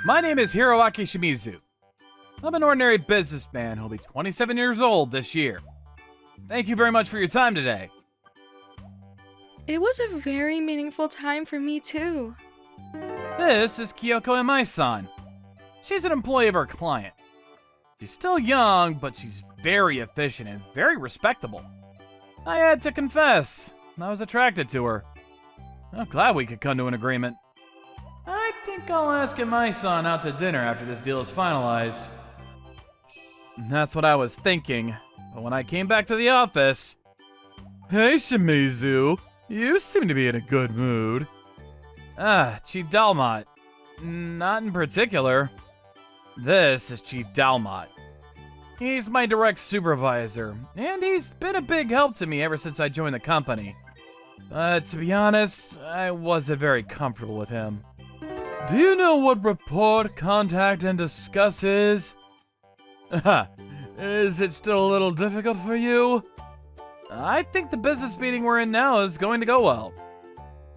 My name is Hiroaki Shimizu. I'm an ordinary businessman who'll be 27 years old this year. Thank you very much for your time today. It was a very meaningful time for me too. This is Kyoko Imai-san. She's an employee of our client. She's still young, but she's very efficient and very respectable. I had to confess, I was attracted to her. I'm glad we could come to an agreement. I think I'll ask Imai-san out to dinner after this deal is finalized. That's what I was thinking, but when I came back to the office... Hey, Shimizu. You seem to be in a good mood. Chief Dalmot. Not in particular. This is Chief Dalmot. He's my direct supervisor, and he's been a big help to me ever since I joined the company. But to be honest, I wasn't very comfortable with him. Do you know what report, contact, and discuss is? Is it still a little difficult for you? I think the business meeting we're in now is going to go well.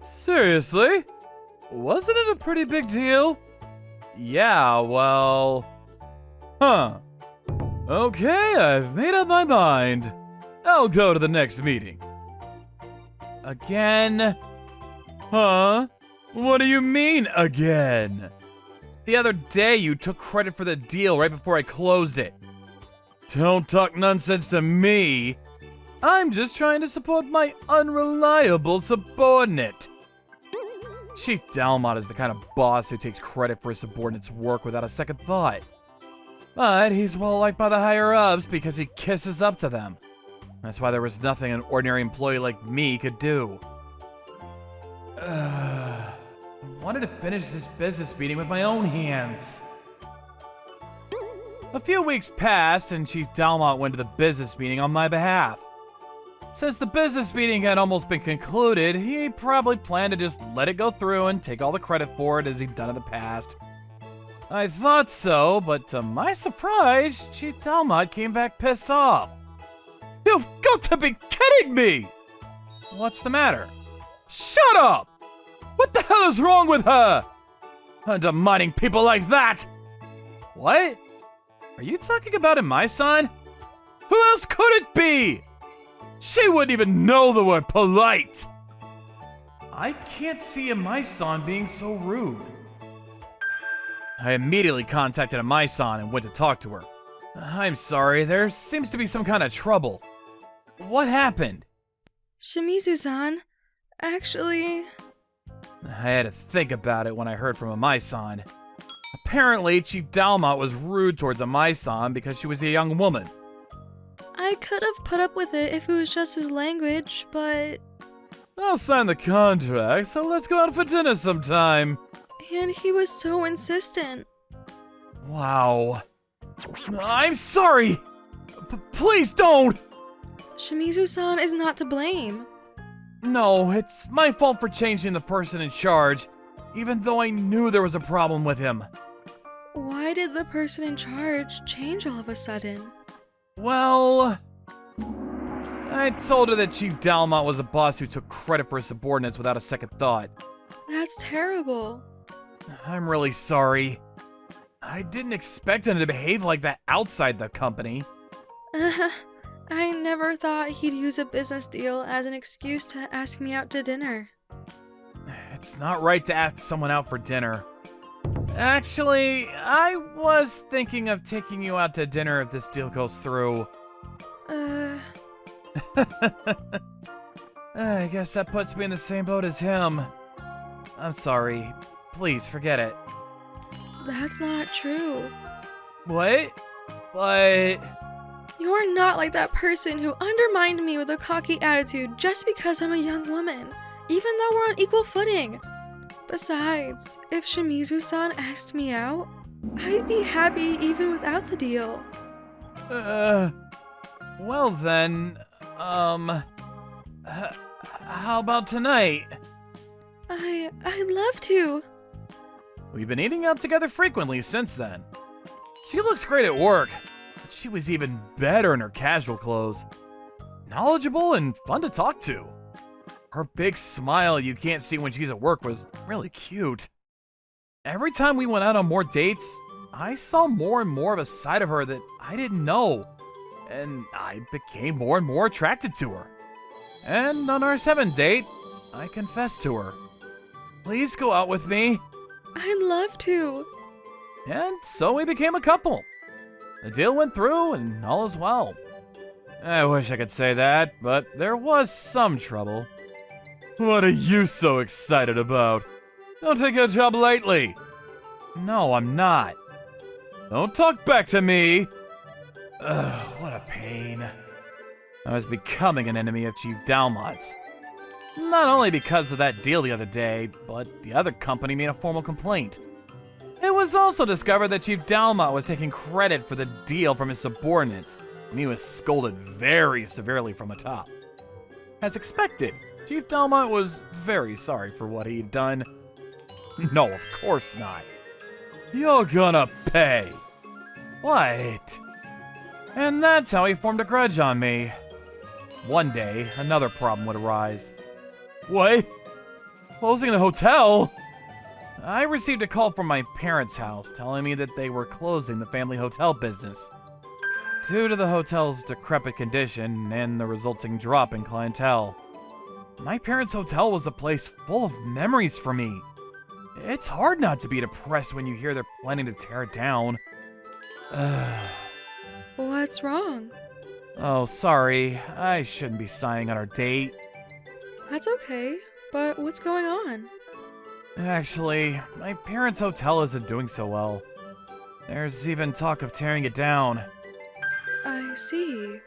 Seriously? Wasn't it a pretty big deal? Yeah, well... Okay, I've made up my mind. I'll go to the next meeting. Again? Huh? What do you mean, again? The other day you took credit for the deal right before I closed it. Don't talk nonsense to me. I'm just trying to support my unreliable subordinate. Chief Dalmot is the kind of boss who takes credit for his subordinate's work without a second thought. But he's well liked by the higher-ups because he kisses up to them. That's why there was nothing an ordinary employee like me could do. I wanted to finish this business meeting with my own hands. A few weeks passed and Chief Dalmot went to the business meeting on my behalf. Since the business meeting had almost been concluded, he probably planned to just let it go through and take all the credit for it as he'd done in the past. I thought so, but to my surprise, Chief Dalmot came back pissed off. You've got to be kidding me! What's the matter? Shut up! What the hell is wrong with her? Undermining people like that! What? Are you talking about Imai-san? Who else could it be? She wouldn't even know the word polite! I can't see Imai-san being so rude. I immediately contacted Imai-san and went to talk to her. I'm sorry, there seems to be some kind of trouble. What happened? Shimizu-san, actually... I had to think about it when I heard from Imai-san. Apparently, Chief Dalmot was rude towards Imai-san because she was a young woman. I could have put up with it if it was just his language, but... I'll sign the contract, so let's go out for dinner sometime. And he was so insistent. Wow. I'm sorry! Please don't! Shimizu-san is not to blame. No, it's my fault for changing the person in charge, even though I knew there was a problem with him. Why did the person in charge change all of a sudden? Well... I told her that Chief Dalmot was a boss who took credit for his subordinates without a second thought. That's terrible. I'm really sorry. I didn't expect him to behave like that outside the company. I never thought he'd use a business deal as an excuse to ask me out to dinner. It's not right to ask someone out for dinner. Actually, I was thinking of taking you out to dinner if this deal goes through. I guess that puts me in the same boat as him. I'm sorry. Please, forget it. That's not true. What? But... You're not like that person who undermined me with a cocky attitude just because I'm a young woman, even though we're on equal footing. Besides, if Shimizu-san asked me out, I'd be happy even without the deal. Well then, how about tonight? I'd love to. We've been eating out together frequently since then. She looks great at work, but she was even better in her casual clothes. Knowledgeable and fun to talk to. Her big smile you can't see when she's at work was really cute. Every time we went out on more dates, I saw more and more of a side of her that I didn't know, and I became more and more attracted to her. And on our 7th date, I confessed to her. Please go out with me. I'd love to. And so we became a couple. The deal went through and all is well. I wish I could say that, but there was some trouble. What are you so excited about? Don't take your job lightly. No, I'm not. Don't talk back to me. Ugh, what a pain. I was becoming an enemy of Chief Dalmot's. Not only because of that deal the other day, but the other company made a formal complaint. It was also discovered that Chief Dalmot was taking credit for the deal from his subordinates, and he was scolded very severely from the top. As expected, Chief Dalmot was very sorry for what he'd done. No, of course not. You're gonna pay. What? And that's how he formed a grudge on me. One day, another problem would arise. What? Closing the hotel? I received a call from my parents' house telling me that they were closing the family hotel business due to the hotel's decrepit condition and the resulting drop in clientele. My parents' hotel was a place full of memories for me. It's hard not to be depressed when you hear they're planning to tear it down. What's wrong? Oh, sorry. I shouldn't be sighing on our date. That's okay, but what's going on? Actually, my parents' hotel isn't doing so well. There's even talk of tearing it down. I see.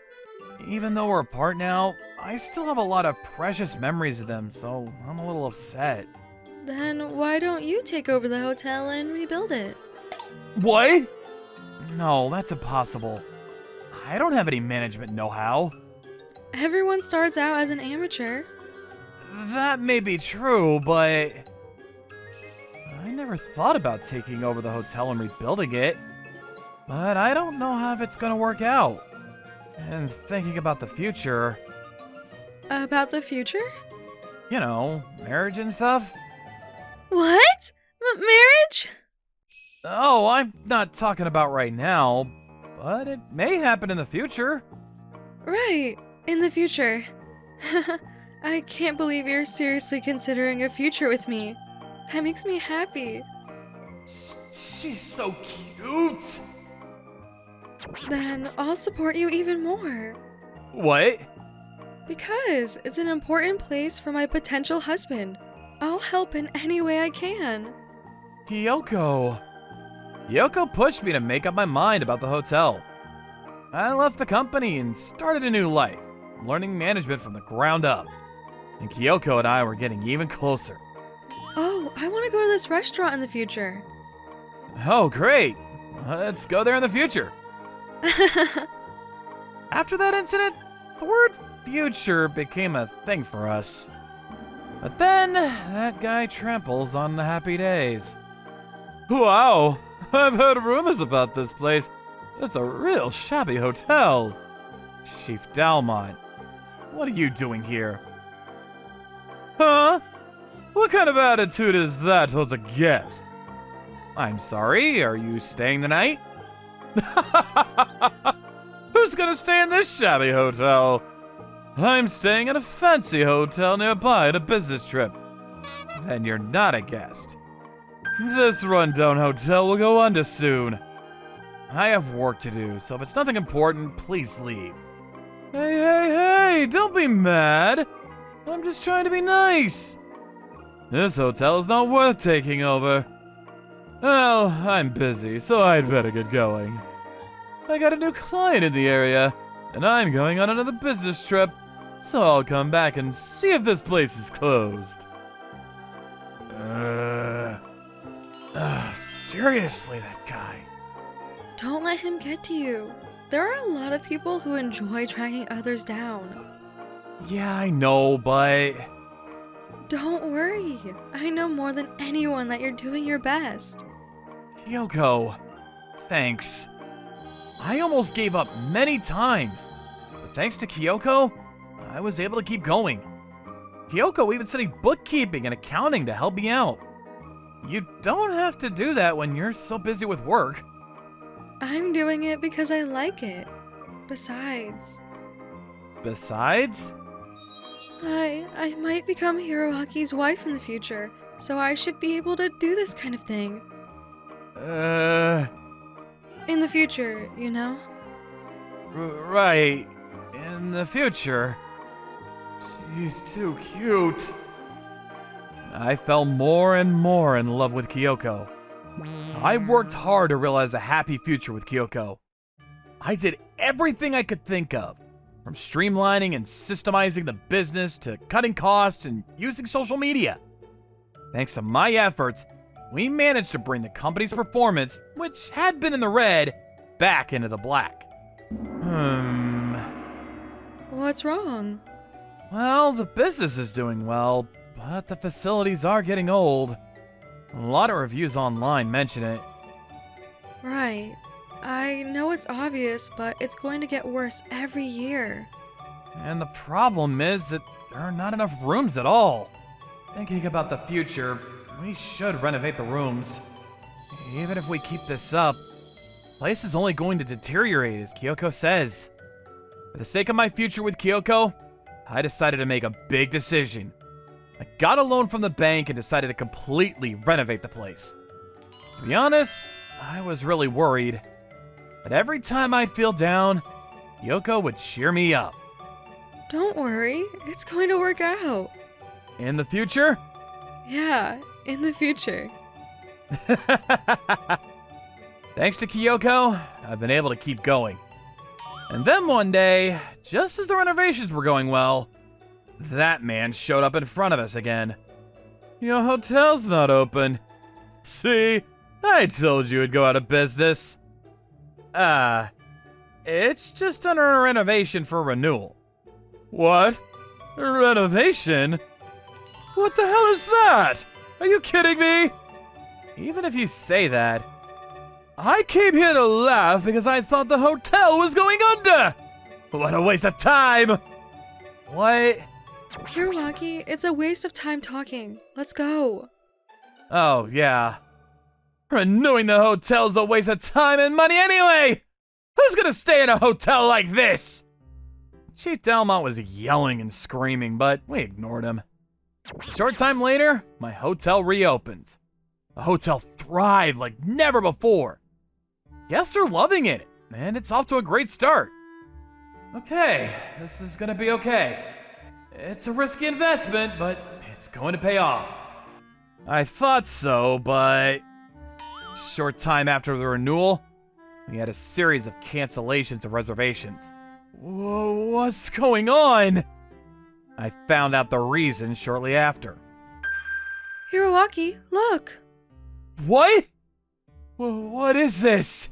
Even though we're apart now, I still have a lot of precious memories of them, so I'm a little upset. Then why don't you take over the hotel and rebuild it? What? No, that's impossible. I don't have any management know-how. Everyone starts out as an amateur. That may be true, but I never thought about taking over the hotel and rebuilding it. But I don't know how if it's gonna work out. And thinking about the future, About the future? you know, marriage and stuff. What? Marriage? Oh, I'm not talking about right now, but it may happen in the future. Right, in the future. I can't believe you're seriously considering a future with me. That makes me happy. She's so cute. Then I'll support you even more. What? Because it's an important place for my potential husband. I'll help in any way I can. Kyoko. Kyoko pushed me to make up my mind about the hotel. I left the company and started a new life, learning management from the ground up. And Kyoko and I were getting even closer. Oh, I want to go to this restaurant in the future. Oh, great. Let's go there in the future. After that incident, the word future became a thing for us. But then, that guy tramples on the happy days. Wow, I've heard rumors about this place. It's a real shabby hotel. Chief Dalmot, what are you doing here? Huh? What kind of attitude is that towards a guest? I'm sorry, are you staying the night? Who's gonna stay in this shabby hotel? I'm staying at a fancy hotel nearby on a business trip. Then you're not a guest. This rundown hotel will go under soon. I have work to do, so if it's nothing important, please leave. Hey, don't be mad. I'm just trying to be nice. This hotel is not worth taking over. Well, I'm busy, so I'd better get going. I got a new client in the area, and I'm going on another business trip, so I'll come back and see if this place is closed. Seriously, that guy. Don't let him get to you. There are a lot of people who enjoy tracking others down. Yeah, I know, but Don't worry. I know more than anyone that you're doing your best. Kyoko, thanks. I almost gave up many times, but thanks to Kyoko, I was able to keep going. Kyoko even studied bookkeeping and accounting to help me out. You don't have to do that when you're so busy with work. I'm doing it because I like it. Besides, I might become Hiroaki's wife in the future, so I should be able to do this kind of thing. In the future, you know? Right. In the future. She's too cute. I fell more and more in love with Kyoko. I worked hard to realize a happy future with Kyoko. I did everything I could think of, from streamlining and systemizing the business to cutting costs and using social media. Thanks to my efforts, we managed to bring the company's performance, which had been in the red, back into the black. What's wrong? Well, the business is doing well, but the facilities are getting old. A lot of reviews online mention it. Right. I know it's obvious, but it's going to get worse every year. And the problem is that there are not enough rooms at all. Thinking about the future, we should renovate the rooms. Even if we keep this up, the place is only going to deteriorate, as Kyoko says. For the sake of my future with Kyoko, I decided to make a big decision. I got a loan from the bank and decided to completely renovate the place. To be honest, I was really worried. But every time I'd feel down, Kyoko would cheer me up. Don't worry, it's going to work out. In the future? Yeah, in the future. Thanks to Kyoko, I've been able to keep going. And then one day, just as the renovations were going well, that man showed up in front of us again. Your hotel's not open. See, I told you it'd go out of business. It's just under a renovation for renewal. What? A renovation? What the hell is that? Are you kidding me? Even if you say that, I came here to laugh because I thought the hotel was going under! What a waste of time! What? Hiroaki, it's a waste of time talking. Let's go. Oh, yeah. Renewing the hotel's a waste of time and money anyway! Who's gonna stay in a hotel like this? Chief Dalmot was yelling and screaming, but we ignored him. A short time later, my hotel reopens. The hotel thrived like never before. Guests are loving it, and it's off to a great start. Okay, this is gonna be okay. It's a risky investment, but it's going to pay off. I thought so, but a short time after the renewal, we had a series of cancellations of reservations. Whoa, what's going on? I found out the reason shortly after. Hiroaki, look! What? What is this?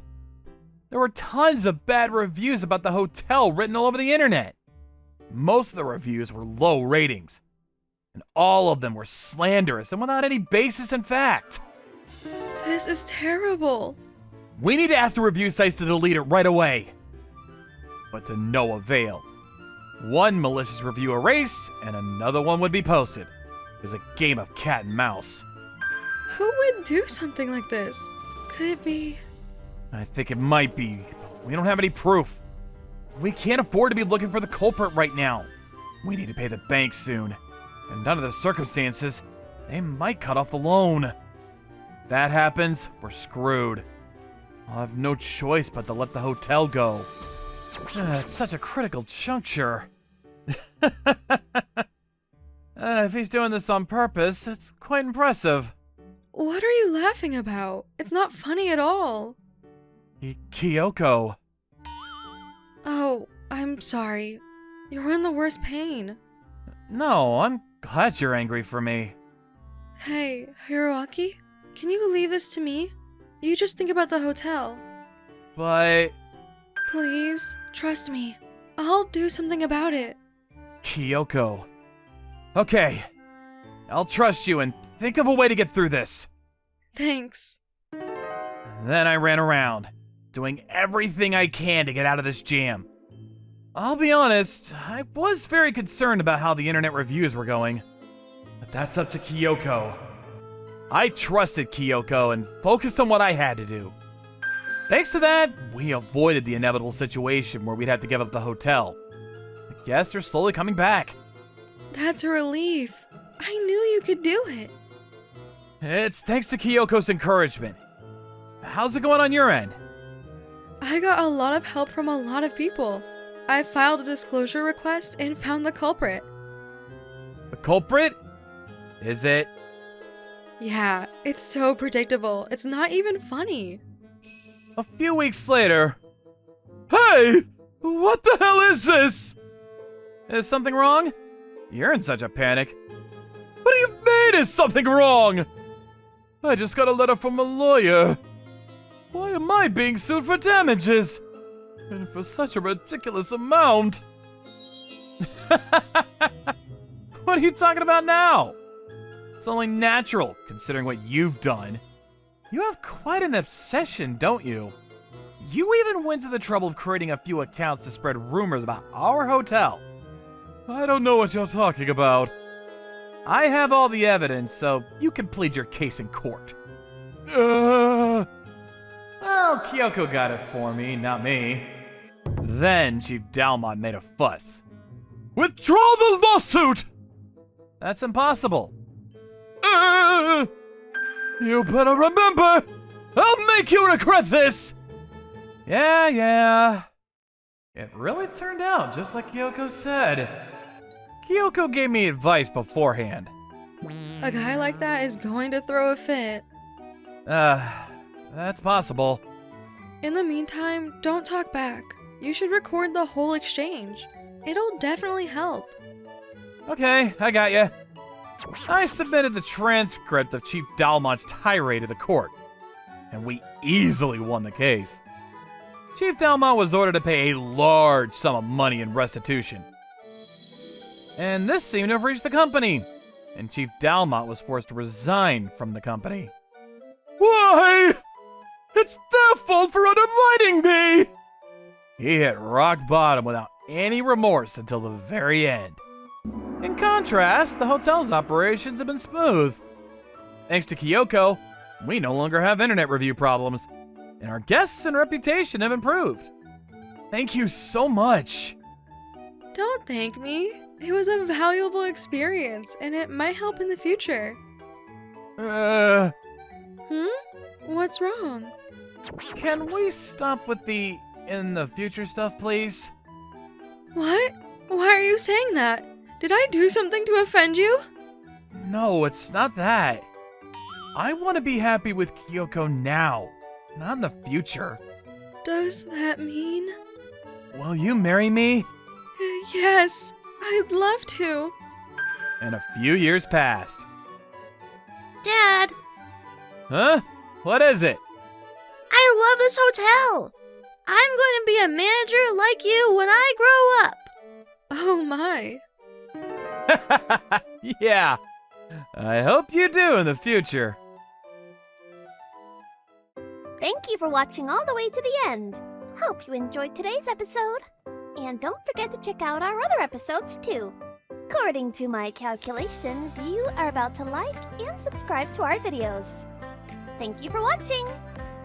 There were tons of bad reviews about the hotel written all over the internet. Most of the reviews were low ratings, and all of them were slanderous and without any basis in fact. This is terrible. We need to ask the review sites to delete it right away. But to no avail. One malicious review erased, and another one would be posted. It was a game of cat and mouse. Who would do something like this? Could it be? I think it might be, but we don't have any proof. We can't afford to be looking for the culprit right now. We need to pay the bank soon. And under the circumstances, they might cut off the loan. If that happens, we're screwed. I'll have no choice but to let the hotel go. It's such a critical juncture. If he's doing this on purpose, it's quite impressive. What are you laughing about? It's not funny at all. Kyoko. Oh, I'm sorry. You're in the worst pain. No, I'm glad you're angry for me. Hey, Hiroaki, can you leave this to me? You just think about the hotel. But... Please, trust me. I'll do something about it. Kyoko. Okay. I'll trust you and think of a way to get through this. Thanks. Then I ran around, doing everything I can to get out of this jam. I'll be honest, I was very concerned about how the internet reviews were going. But that's up to Kyoko. I trusted Kyoko and focused on what I had to do. Thanks to that, we avoided the inevitable situation where we'd have to give up the hotel. The guests are slowly coming back. That's a relief. I knew you could do it. It's thanks to Kyoko's encouragement. How's it going on your end? I got a lot of help from a lot of people. I filed a disclosure request and found the culprit. The culprit? Is it? Yeah, it's so predictable. It's not even funny. A few weeks later. Hey! What the hell is this? Is something wrong? You're in such a panic. What do you mean is something wrong? I just got a letter from a lawyer. Why am I being sued for damages? And for such a ridiculous amount. What are you talking about now? It's only natural, considering what you've done. You have quite an obsession, don't you? You even went to the trouble of creating a few accounts to spread rumors about our hotel. I don't know what you're talking about. I have all the evidence, so you can plead your case in court. Well, Kyoko got it for me, not me. Then Chief Dalmot made a fuss. Withdraw the lawsuit! That's impossible. You better remember! I'll make you regret this! Yeah. It really turned out just like Kyoko said. Kyoko gave me advice beforehand. A guy like that is going to throw a fit. That's possible. In the meantime, don't talk back. You should record the whole exchange. It'll definitely help. Okay, I got ya. I submitted the transcript of Chief Dalmot's tirade to the court, and we easily won the case. Chief Dalmot was ordered to pay a large sum of money in restitution. And this seemed to have reached the company, and Chief Dalmot was forced to resign from the company. Why? It's their fault for undermining me! He hit rock bottom without any remorse until the very end. In contrast, the hotel's operations have been smooth. Thanks to Kyoko, we no longer have internet review problems, and our guests and reputation have improved. Thank you so much. Don't thank me. It was a valuable experience, and it might help in the future. What's wrong? Can we stop with the in the future stuff, please? What? Why are you saying that? Did I do something to offend you? No, it's not that. I want to be happy with Kyoko now, not in the future. Does that mean? Will you marry me? Yes, I'd love to. And a few years passed. Dad, Huh? What is it? I love this hotel. I'm going to be a manager like you when I grow up. Oh my. Yeah, I hope you do in the future. Thank you for watching all the way to the end. Hope you enjoyed today's episode. And don't forget to check out our other episodes too. According to my calculations, you are about to like and subscribe to our videos. Thank you for watching.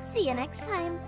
See you next time.